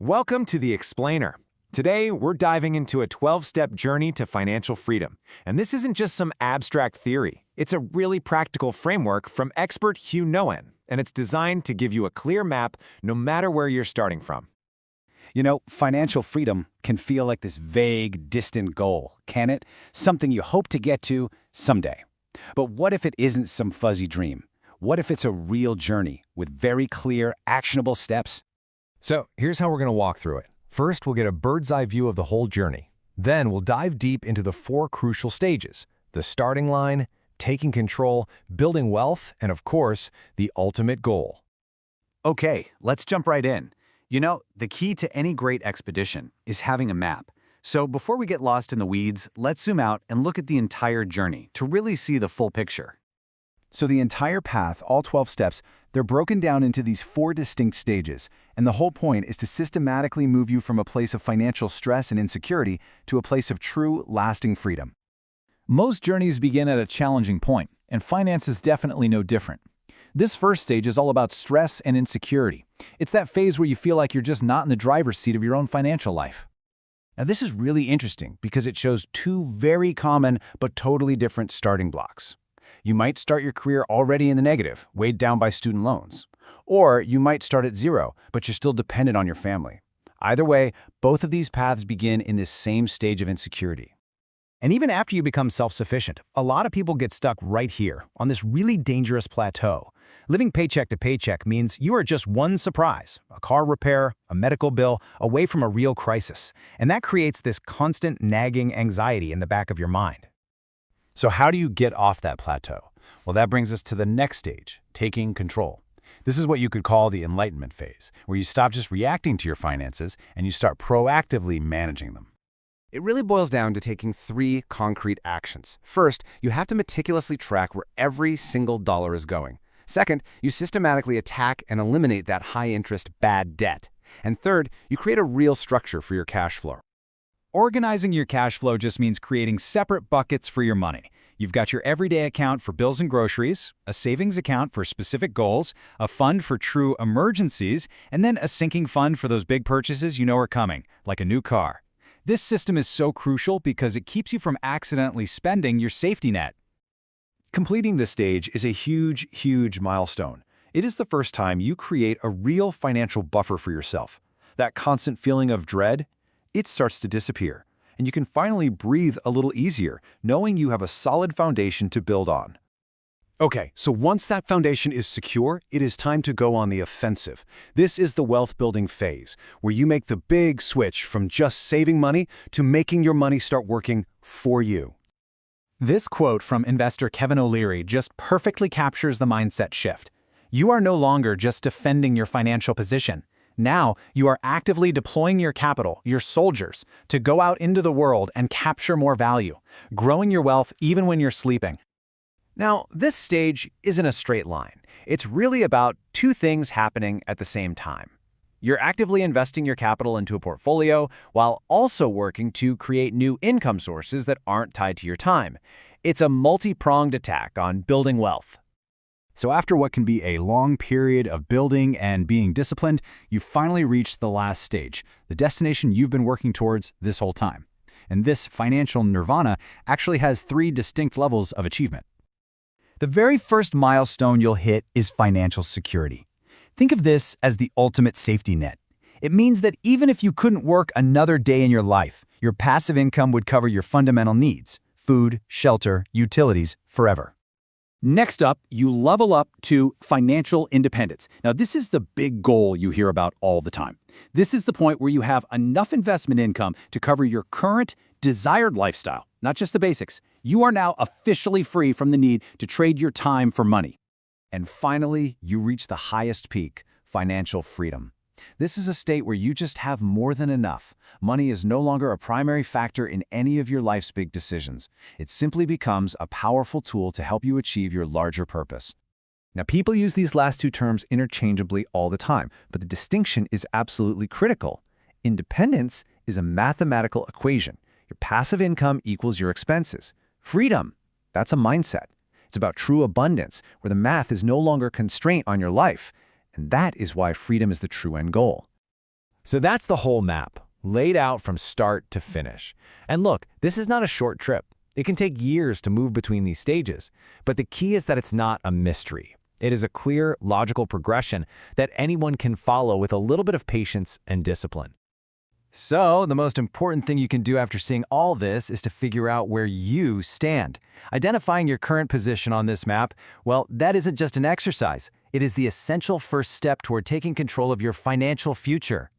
Welcome to The Explainer. Today, we're diving into a 12-step journey to financial freedom. And this isn't just some abstract theory. It's a really practical framework from expert Hugh Noen, and it's designed to give you a clear map no matter where you're starting from. Financial freedom can feel like this vague, distant goal, can it? Something you hope to get to someday. But what if it isn't some fuzzy dream? What if it's a real journey with very clear, actionable steps? So here's how we're going to walk through it. First, we'll get a bird's eye view of the whole journey. Then we'll dive deep into the 4 crucial stages: the starting line, taking control, building wealth, and of course, the ultimate goal. Okay, let's jump right in. The key to any great expedition is having a map. So before we get lost in the weeds, let's zoom out and look at the entire journey to really see the full picture. So the entire path, all 12 steps, they're broken down into these 4 distinct stages, and the whole point is to systematically move you from a place of financial stress and insecurity to a place of true, lasting freedom. Most journeys begin at a challenging point, and finance is definitely no different. This first stage is all about stress and insecurity. It's that phase where you feel like you're just not in the driver's seat of your own financial life. Now, this is really interesting because it shows 2 very common but totally different starting blocks. You might start your career already in the negative, weighed down by student loans. Or you might start at 0, but you're still dependent on your family. Either way, both of these paths begin in this same stage of insecurity. And even after you become self-sufficient, a lot of people get stuck right here, on this really dangerous plateau. Living paycheck to paycheck means you are just one surprise, a car repair, a medical bill, away from a real crisis. And that creates this constant nagging anxiety in the back of your mind. So how do you get off that plateau? Well, that brings us to the next stage, taking control. This is what you could call the enlightenment phase, where you stop just reacting to your finances and you start proactively managing them. It really boils down to taking 3 concrete actions. First, you have to meticulously track where every single dollar is going. Second, you systematically attack and eliminate that high-interest bad debt. And third, you create a real structure for your cash flow. Organizing your cash flow just means creating separate buckets for your money. You've got your everyday account for bills and groceries, a savings account for specific goals, a fund for true emergencies, and then a sinking fund for those big purchases you know are coming, like a new car. This system is so crucial because it keeps you from accidentally spending your safety net. Completing this stage is a huge milestone. It is the first time you create a real financial buffer for yourself. That constant feeling of dread, it starts to disappear, and you can finally breathe a little easier, knowing you have a solid foundation to build on. Okay, so once that foundation is secure, it is time to go on the offensive. This is the wealth-building phase, where you make the big switch from just saving money to making your money start working for you. This quote from investor Kevin O'Leary just perfectly captures the mindset shift. You are no longer just defending your financial position. Now, you are actively deploying your capital, your soldiers, to go out into the world and capture more value, growing your wealth even when you're sleeping. Now, this stage isn't a straight line. It's really about 2 things happening at the same time. You're actively investing your capital into a portfolio while also working to create new income sources that aren't tied to your time. It's a multi-pronged attack on building wealth. So after what can be a long period of building and being disciplined, you finally reached the last stage, the destination you've been working towards this whole time. And this financial nirvana actually has 3 distinct levels of achievement. The very first milestone you'll hit is financial security. Think of this as the ultimate safety net. It means that even if you couldn't work another day in your life, your passive income would cover your fundamental needs: food, shelter, utilities, forever. Next up, you level up to financial independence. Now, this is the big goal you hear about all the time. This is the point where you have enough investment income to cover your current, desired lifestyle, not just the basics. You are now officially free from the need to trade your time for money. And finally, you reach the highest peak, financial freedom. This is a state where you just have more than enough. Money is no longer a primary factor in any of your life's big decisions. It simply becomes a powerful tool to help you achieve your larger purpose. Now, people use these last 2 terms interchangeably all the time, but the distinction is absolutely critical. Independence is a mathematical equation. Your passive income equals your expenses. Freedom, that's a mindset. It's about true abundance, where the math is no longer a constraint on your life. And that is why freedom is the true end goal. So that's the whole map, laid out from start to finish. And look, this is not a short trip. It can take years to move between these stages, but the key is that it's not a mystery. It is a clear, logical progression that anyone can follow with a little bit of patience and discipline. So, the most important thing you can do after seeing all this is to figure out where you stand. Identifying your current position on this map, well, that isn't just an exercise. It is the essential first step toward taking control of your financial future.